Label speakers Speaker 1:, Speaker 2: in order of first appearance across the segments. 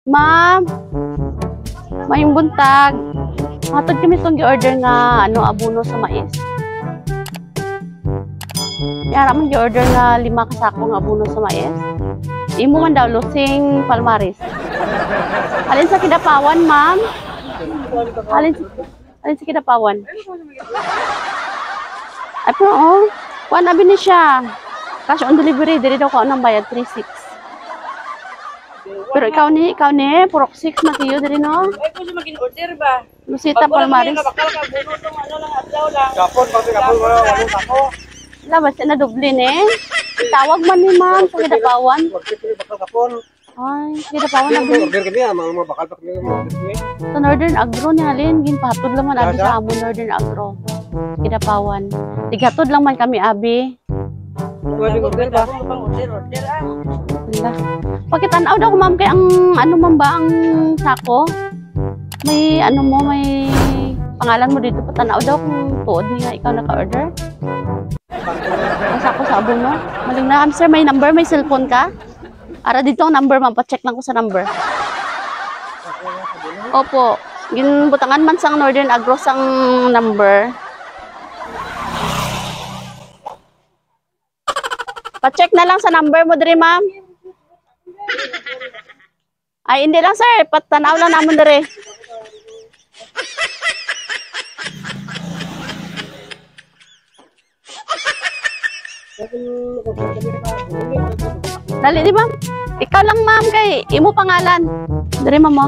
Speaker 1: Ma'am, mayong buntag. Hatod kami itong gi-order nga abuno sa mais. Yara man gi-order nga 5 kasako nga abuno sa mais. Imo man daw Lusing Palmaris. Alin sa Kidapawan, ma'am? Alin sa Kidapawan? Ay, pero kuan abi ni siya. Cash on delivery, diri daw ko nang bayad 36. Pero ikaw ni, purok 6 na tiyo diri no?
Speaker 2: Ay, kung siya mag-in-order ba?
Speaker 1: Lusita Palmaris.
Speaker 2: Bakal ka, buno itong lang, adlaw lang.
Speaker 3: Kapon, walong ako.
Speaker 1: Labas na dublin eh. Tawag man ni ma'am sa Kidapawan.
Speaker 3: Bakal kapon.
Speaker 1: Ay, Kidapawan na bin.
Speaker 3: Order kami, mga bakal pa kami.
Speaker 1: Sa Northern Agro ni Halin, ginpatod lang man abi sa amon Northern Agro. Kidapawan. Tigatod lang man kami abi.
Speaker 3: Pwede order ba?
Speaker 2: Order ah.
Speaker 1: Wala. Pakitanaw daw ko ma'am kay ang ma'am ba ang sako? May may pangalan mo dito, patanaw daw kung tuod niya ikaw naka-order. Ang sako sa abon mo. Maling na kami sir, may number, may cellphone ka? Ara dito ang number ma'am, pa-check lang ko sa number. Opo. Ginbutangan man sang Northern Agro sang number. Pa-check na lang sa number mo diri ma'am. Ay, hindi lang sir. Patanaw lang naman diri. Dali di ma'am. Ikaw lang ma'am kay imo pangalan. Diri ma'am mo.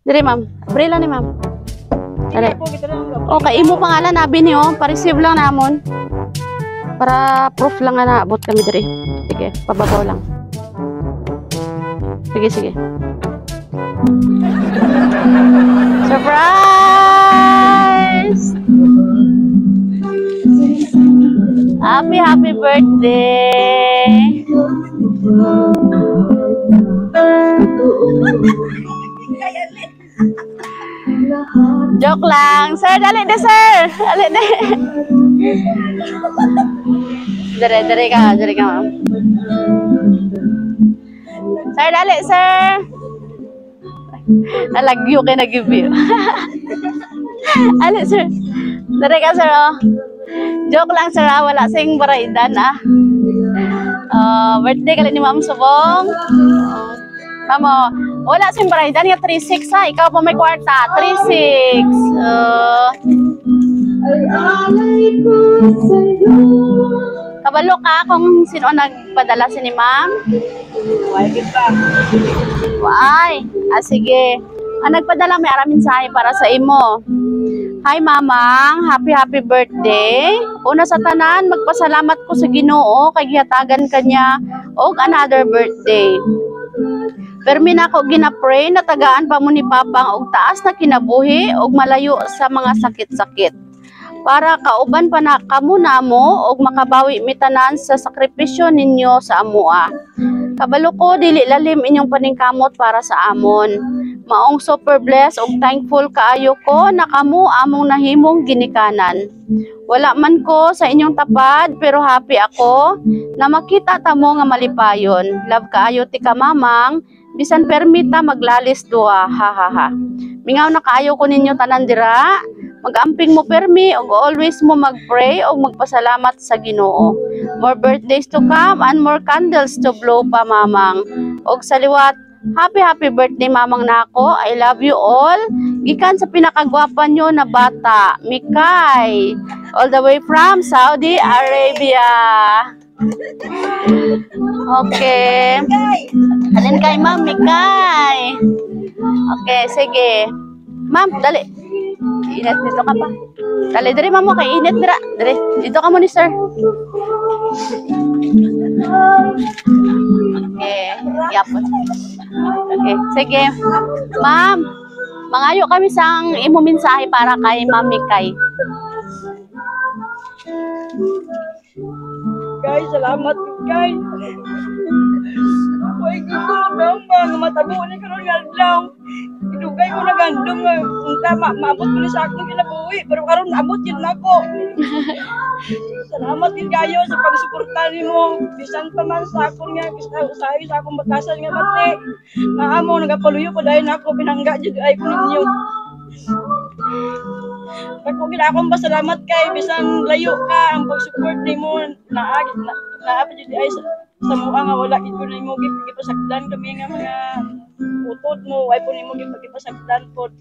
Speaker 1: Diri ma'am. Abrila ni ma'am. Dali. Okay, imo pangalan abi niyo. Pa-receive lang namon. Para proof lang nga naabot kami diri. Sige, pababaw lang. Sige. Surprise! Happy birthday! Joke lang. Sir, dali de sir. Dali de. Dali ka ma'am. Sir, dali sir. Nalagyo kayo nag-give. Dali sir. Dali ka sir oh. Joke lang sir ah. Wala sing baraidan ah. Birthday ka ni Ma'am Subong. Ma'am oh. Wala sing baraidan nga 36 ha. Ikaw po may kwarta. 36. Kabalo ka kung sino nagpadala si ni ma'am? Why? Sige. Ang nagpadala may aramin sahay para sa imo. Hi mamang, happy birthday. Una sa tanan, magpasalamat ko sa Ginoo kay gihatagan kanya og another birthday. Permi na ako ginapray na tagaan pa mo ni Papang og taas na kinabuhi og malayo sa mga sakit-sakit. Para kauban pa na kamo namo og makabawi mitanan sa sakripisyo ninyo sa amoa. Kabalo ko dili lalim inyong paningkamot para sa amon. Maong super blessed og thankful kaayo ko na kamo among nahimong ginikanan. Wala man ko sa inyong tapad pero happy ako na makita ta mo nga malipayon. Love kaayo ti ka mamang. Bisan permita maglalis duha, ha. Mingaw na kaayo ko ninyo tanan dira. Mag-amping mo permi og always mo mag-pray og magpasalamat sa Ginoo. More birthdays to come and more candles to blow pa mamang. Og sa liwat, happy birthday mamang nako. I love you all. Gikan sa pinakagwapa nyo na bata, Mikay. All the way from Saudi Arabia. Okay. Alin kay Ma'am Mikay. Okay, sige. Ma'am, dali. Init dito ka pa. Dali, dali ma'am mo kay init dira. Dali, dito ka mo ni sir. Okay, yapon. Okay, sige. Ma'am, mangayo kami sang imo mensahe para kay Ma'am Mikay.
Speaker 2: Guys, salamat guys. Ay, gusto lang ba nga matabo ni karon nga adlaw. Idugay ko na gandong nga unta maabot ko ni sa akong kinabuhi pero karon naabot yun nako. Salamat gid kayo sa pagsuporta nimo. Bisan pa man sa akon nga usahay sa akong batasan nga bati. Naamo nagapaluyo ko dahil nako binangga jud ay ko ninyo. Ako gid akong pasalamat kay bisan layo ka ang pag-support nimo naa pa jud ay sa mua nga wala gid ko nimo gipasakdan kami nga mga utod mo ay po nimo gipasakdan pod.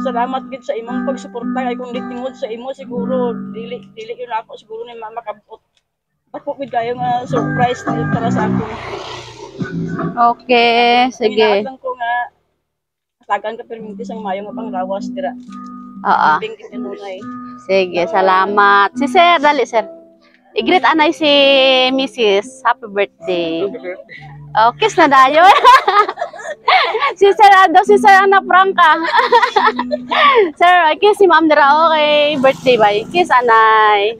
Speaker 2: Salamat gid sa imong pagsuporta kay kung di tingod sa imo siguro dili yun ako siguro ni mama kabot. Ako gid kayo nga surprise nila para sa ako.
Speaker 1: Okay, sige.
Speaker 2: Inaasang ko nga tagan ka perminti sang mayo nga panglawas dira.
Speaker 1: Oo.
Speaker 2: Bingkit kanunay.
Speaker 1: Sige, salamat. Si Sir, dali Sir. I-greet anay si Mrs. Happy birthday. Oh, kiss na dayo. Si Sir Ado, si Sir Ana Franca. Sir, kiss si Ma'am dira okay. Birthday ba? Kiss anay.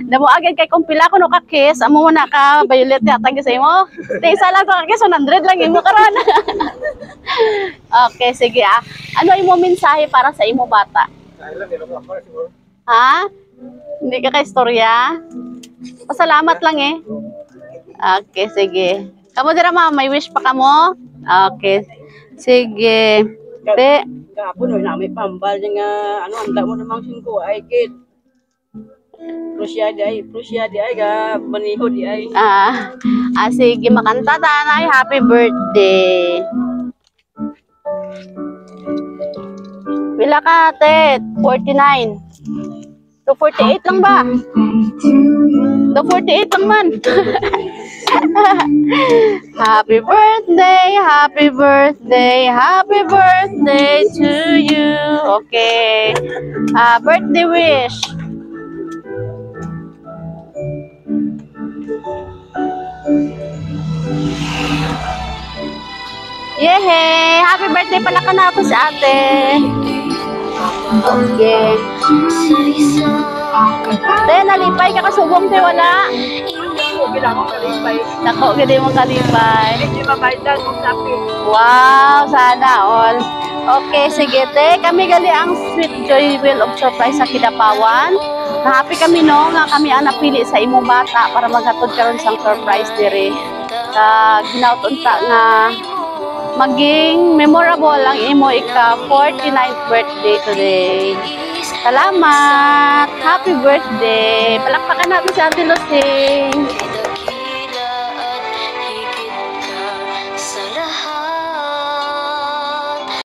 Speaker 1: Damo agad kay kung pila ko no ka kiss, amo mo na ka violet yata sa imo. Di isa lang ko ka kiss 100 lang imo karon. Okay, sige ah. Ano imo mensahe para sa imo bata? Ha? Hindi ka ka-istorya? Pasalamat lang eh. Okay, sige. Kamu dira ma, may wish pa kamo? Okay. Sige. Te.
Speaker 2: Kapon na may pambal nga ano anda mo namang singko ay kid. Prusya di ay ga maniho di ay.
Speaker 1: Sige, makanta tanay. Happy birthday. Pila ka, te? 49. 248 lang ba? 248 lang man. Happy birthday, happy birthday, happy birthday to you. Okay. Birthday wish. Yehey! Happy birthday pala ka na ako sa ate. Okay. Te, nalipay ka kasubong te, wala? Nako, gadi mong kalipay. Wow, sana all. Okay, sige te. Kami gali ang Sweet Joy Wheel of Surprise sa Kidapawan. Happy kami no, nga kami ang napili sa imong bata para maghatod karon sang surprise diri. Ginautunta nga maging memorable ang imo ika 49th birthday today. Salamat! Happy birthday! Palakpakan natin si Ate Lucing!